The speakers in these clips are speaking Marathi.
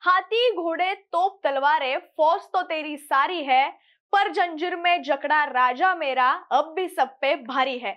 हाथी घोड़े तोप तलवारें फौज तो तेरी सारी है, पर जंजीर में जकड़ा राजा मेरा अब भी सब पे भारी है।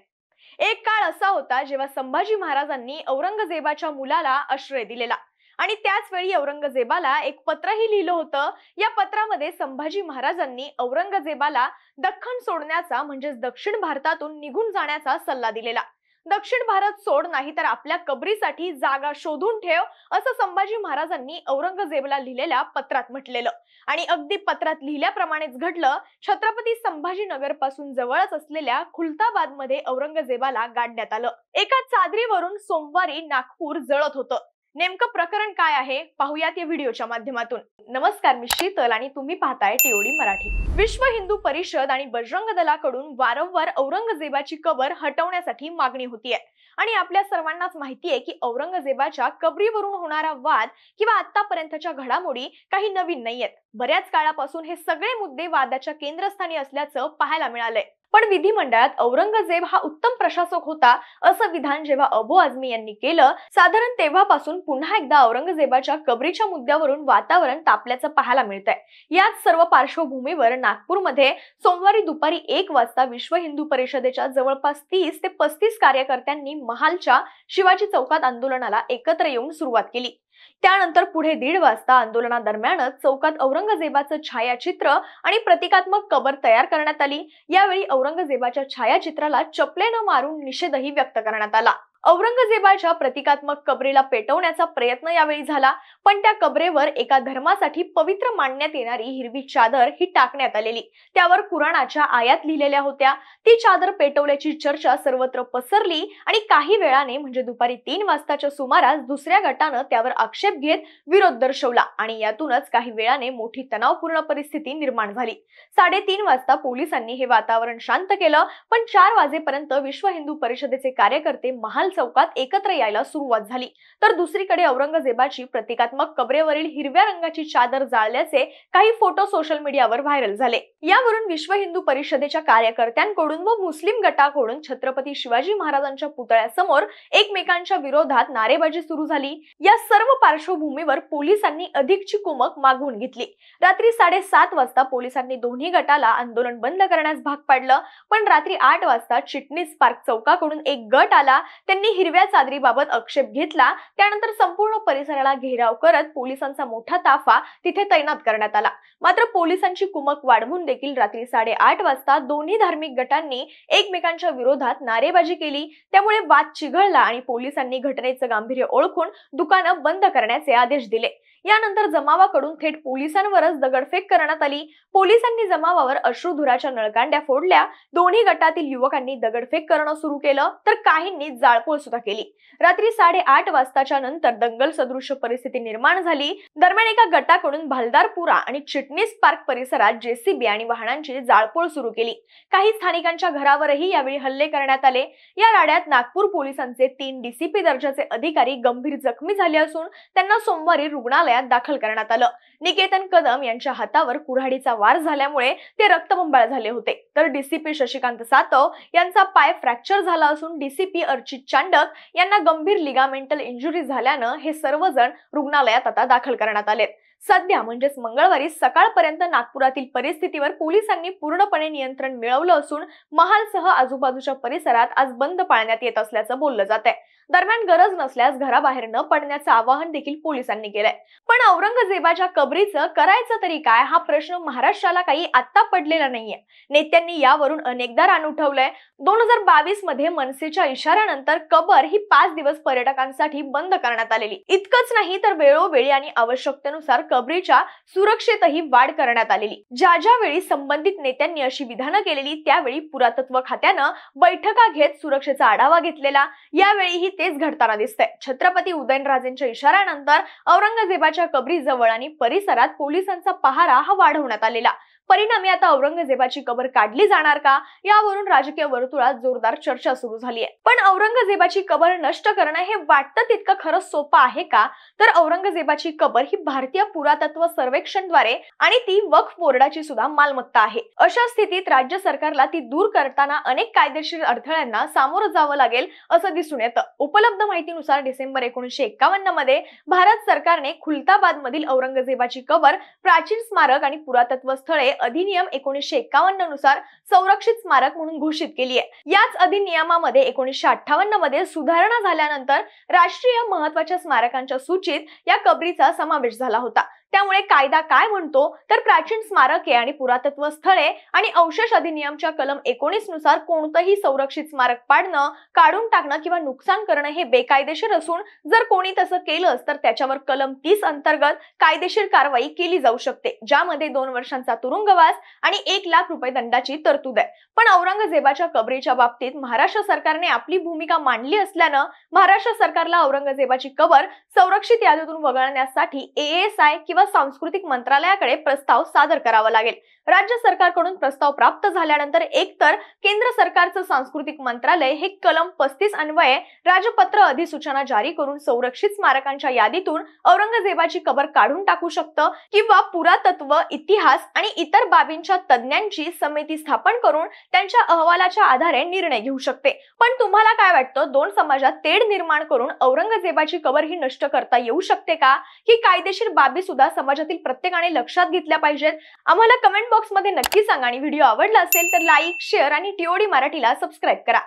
एक काळ असा होता जेव्हा संभाजी महाराजांनी औरंगजेबाच्या मुलाला आश्रय दिलेला आणि त्याच वेळी औरंगजेबाला एक पत्रही लिहिलं होतं। या पत्रामध्ये संभाजी महाराजांनी औरंगजेबाला दख्खन सोडण्याचा म्हणजेच दक्षिण भारतातून निघून जाण्याचा सल्ला दिलेला। दक्षिण भारत सोड, नाही तर आपल्या कबरीसाठी जागा शोधून ठेव, असं संभाजी महाराजांनी औरंगजेबाला लिहिलेल्या पत्रात म्हटलेलं। आणि अगदी पत्रात लिहिल्याप्रमाणेच घडलं। छत्रपती संभाजीनगर पासून जवळच असलेल्या खुलताबाद मध्ये औरंगजेबाला गाडण्यात आलं। एका चादरीवरून सोमवारी नागपूर जळत होतं। नेमकं प्रकरण काय आहे पाहूयात या व्हिडिओच्या माध्यमातून। नमस्कार, मी शीतल आणि तुम्ही पाहताय टीओडी मराठी। विश्व हिंदू परिषद आणि बजरंग दलाकडून वारंवार औरंगजेबाची कबर हटवण्यासाठी मागणी होतीये आणि आपल्या सर्वांनाच माहितीये की औरंगजेबाच्या कबरीवरून होणारा वाद किंवा आतापर्यंतच्या घडामोडी काही नवीन नाहीयेत। बऱ्याच काळापासून हे सगळे मुद्दे वादाच्या केंद्रस्थानी असल्याचं पाहायला मिळालंय। पण विधिमंडळात औरंगजेब हा उत्तम प्रशासक होता असं विधान जेव्हा अबू आझमी यांनी केलं, साधारण तेव्हापासून पुन्हा एकदा औरंगजेबाच्या कबरीच्या मुद्द्यावरून वातावरण तापल्याचं पाहायला मिळतंय। याच सर्व पार्श्वभूमीवर नागपूरमध्ये सोमवारी दुपारी 1 वाजता विश्व हिंदू परिषदेच्या जवळपास 30 ते 35 कार्यकर्त्यांनी महालच्या शिवाजी चौकात आंदोलनाला एकत्र येऊन सुरुवात केली। त्यानंतर पुढे 1:30 वाजता आंदोलनादरम्यानच चौकात औरंगजेबाचं छायाचित्र आणि प्रतिकात्मक कबर तयार करण्यात आली। यावेळी औरंगजेबाच्या छायाचित्राला चपलेनं मारून निषेधही व्यक्त करण्यात आला। औरंगजेबाच्या प्रतिकात्मक कबरीला पेटवण्याचा प्रयत्न यावेळी झाला, पण त्या कबरेवर एका धर्मासाठी पवित्र मानण्यात येणारी हिरवी चादर ही टाकण्यात आलेली। त्यावर कुराणाच्या आयात लिहिलेल्या होत्या। ती चादर पेटवल्याची चर्चा सर्वत्र पसरली आणि काही वेळाने म्हणजे दुपारी 3 वाजताच्या सुमारास दुसऱ्या गटानं त्यावर आक्षेप घेत विरोध दर्शवला आणि यातूनच काही वेळाने मोठी तणावपूर्ण परिस्थिती निर्माण झाली। 3:30 वाजता पोलिसांनी हे वातावरण शांत केलं, पण 4 वाजेपर्यंत विश्व हिंदू परिषदेचे कार्यकर्ते महाल चौकात एकत्र यायला सुरुवात झाली। तर दुसरीकडे औरंगजेबाची प्रतिकात्मक कबरेवरील हिरव्या रंगाची चादर जाळल्याचे काही फोटो सोशल मीडियावर व्हायरल झाले। यावरून विश्व हिंदू परिषदेच्या कार्यकर्त्यांकडून व मुस्लिम गटाकडून छत्रपती शिवाजी महाराजांच्या पुतळ्यासमोर एकमेकांच्या विरोधात नारेबाजी सुरू झाली। या सर्व पार्श्वभूमीवर पोलिसांनी अधिकची कुमक मागवून घेतली। रात्री 7:30 वाजता पोलिसांनी दोन्ही गटाला आंदोलन बंद करण्यास भाग पाडलं, पण रात्री 8 वाजता चिटणीस पार्क चौकाकडून एक गट आला। त्यांनी हिरव्या चादरीबाबत आक्षेप घेतला। त्यानंतर संपूर्ण परिसराला घेराव करत पोलिसांचा मोठा ताफा तिथे तैनात करण्यात आला। मात्र पोलिसांची कुमक वाढवून देखील रात्री 8:30 वाजता दोन्ही धार्मिक गटांनी एकमेकांच्या विरोधात नारेबाजी केली। त्यामुळे वाद चिघळला आणि पोलिसांनी घटनेचं गांभीर्य ओळखून दुकानं बंद करण्याचे आदेश दिले। यानंतर जमावाकडून थेट पोलिसांवरच दगडफेक करण्यात आली। पोलिसांनी जमावावर अश्रुधुराच्या नळकांड्या फोडल्या। दोन्ही गटातील युवकांनी दगडफेक करणं सुरू केलं, तर काहींनी जाळपोळ सुद्धा केली। रात्री 8:30 वाजताच्या नंतर दंगल सदृश्य परिस्थिती निर्माण झाली। दरम्यान एका गटाकडून भालदारपुरा आणि चिटणीस पार्क परिसरात जेसीबी आणि वाहनांची जाळपोळ सुरू केली। काही स्थानिकांच्या घरावरही यावेळी हल्ले करण्यात आले। या राड्यात नागपूर पोलिसांचे 3 डीसीपी दर्जाचे अधिकारी गंभीर जखमी झाले असून त्यांना सोमवारी रुग्णालयात दाखल करण्यात आलं। निकेतन कदम यांच्या हातावर कुऱ्हाडीचा वार झाल्यामुळे ते रक्तबंबाळ झाले होते, तर डीसीपी शशिकांत सातव यांचा पाय फ्रॅक्चर झाला असून डीसीपी अर्चित चांडक यांना गंभीर लिगामेंटल इंजुरी झाल्यानं हे सर्वजण रुग्णालयात आता दाखल करण्यात आलेत। सध्या म्हणजेच मंगळवारी सकाळपर्यंत नागपुरातील परिस्थितीवर पोलिसांनी पूर्णपणे नियंत्रण मिळवलं असून महालसह आजूबाजूच्या परिसरात आज बंद पाळण्यात येत असल्याचं बोललं जात आहे। दरम्यान गरज नसल्यास घराबाहेर न पडण्याचं आवाहन देखील पोलिसांनी केलंय। पण औरंगजेबाच्या कबरीचं करायचं तरी काय हा प्रश्न महाराष्ट्राला काही आत्ता पडलेला नाहीये। नेत्यांनी यावरून अनेकदा रान उठवलंय। 2022 मध्ये मनसेच्या इशाऱ्यानंतर कबर ही 5 दिवस पर्यटकांसाठी बंद करण्यात आलेली। इतकंच नाही तर वेळोवेळी आणि आवश्यकतेनुसार कबरीच्या सुरक्षेतही वाढ करण्यात आलेली। ज्या वेळी संबंधित नेत्यांनी अशी विधानं केलेली त्यावेळी पुरातत्व खात्यानं बैठका घेत सुरक्षेचा आढावा घेतलेला। यावेळीही तेच घडताना दिसतंय। छत्रपती उदयनराजेंच्या इशाऱ्यानंतर औरंगजेबाच्या कबरीजवळ आणि परिसरात पोलिसांचा पहारा हा वाढवण्यात आलेला। परिणामी आता औरंगजेबाची कबर काढली जाणार का, यावरून राजकीय वर्तुळात जोरदार चर्चा सुरू झाली आहे. पण औरंगजेबाची कबर नष्ट करणं हे वाटतं तितकं खरंच सोपं आहे का? तर औरंगजेबाची कबर ही भारतीय पुरातत्व सर्वेक्षणद्वारे आणि ती वक्फ बोर्डाची सुद्धा मालमत्ता आहे. अशा स्थितीत राज्य सरकारला ती दूर करताना अनेक कायदेशीर अडथळ्यांना सामोरं जावं लागेल असं दिसून येतं. उपलब्ध माहितीनुसार डिसेंबर 1951 मध्ये भारत सरकारने खुलताबाद मधील औरंगजेबाची कबर प्राचीन स्मारक आणि पुरातत्व स्थळे अधिनियम 1951 नुसार संरक्षित स्मारक म्हणून घोषित केली आहे. याच अधिनियमामध्ये 1958 मध्ये सुधारणा झाल्यानंतर राष्ट्रीय महत्त्वाच्या स्मारकांच्या सूचीत या कबरीचा समावेश झाला होता. त्यामुळे कायदा काय म्हणतो तर प्राचीन स्मारके आणि पुरातत्व स्थळे आणि अवशेष अधिनियमच्या कलम 19 नुसार कोणतंही संरक्षित स्मारक पाडणं, काढून टाकणं किंवा नुकसान करणं हे बेकायदेशीर असून जर कोणी तसं केलंच तर त्याच्यावर कलम 30 अंतर्गत कायदेशीर कारवाई केली जाऊ शकते, ज्यामध्ये 2 वर्षांचा तुरुंगवास आणि 1 लाख रुपये दंडाची तरतूद आहे. पण औरंगजेबाच्या कबरीच्या बाबतीत महाराष्ट्र सरकारने आपली भूमिका मांडली असल्यानं महाराष्ट्र सरकारला औरंगजेबाची कबर संरक्षित यादीतून वगळण्यासाठी ASI किंवा सांस्कृतिक मंत्रालयाकडे प्रस्ताव सादर करावा लागेल. राज्य सरकारकडून प्रस्ताव प्राप्त झाल्यानंतर एकतर केंद्र सरकारचं सांस्कृतिक मंत्रालय हे कलम 35 अन्वये राजपत्र अधिसूचना जारी करून संरक्षित स्मारकांच्या यादीतून औरंगजेबाची कबर काढून टाकू शकतं किंवा पुरातत्व, इतिहास आणि इतर बाबींच्या तज्ञांची समिती स्थापन करून त्यांच्या अहवालाच्या आधारे निर्णय घेऊ शकते. पण तुम्हाला काय वाटतं, दोन समाजात तेढ निर्माण करून औरंगजेबाची कबर ही नष्ट करता येऊ शकते का? ही कायदेशीर बाबी सुद्धा समाजातील प्रत्येकाने लक्षात घेतल्या पाहिजेत. आम्हाला कमेंट बॉक्स मध्ये नक्की सांगा आणि व्हिडिओ आवडला असेल तर लाईक, शेअर आणि TOD मराठीला सबस्क्राईब करा.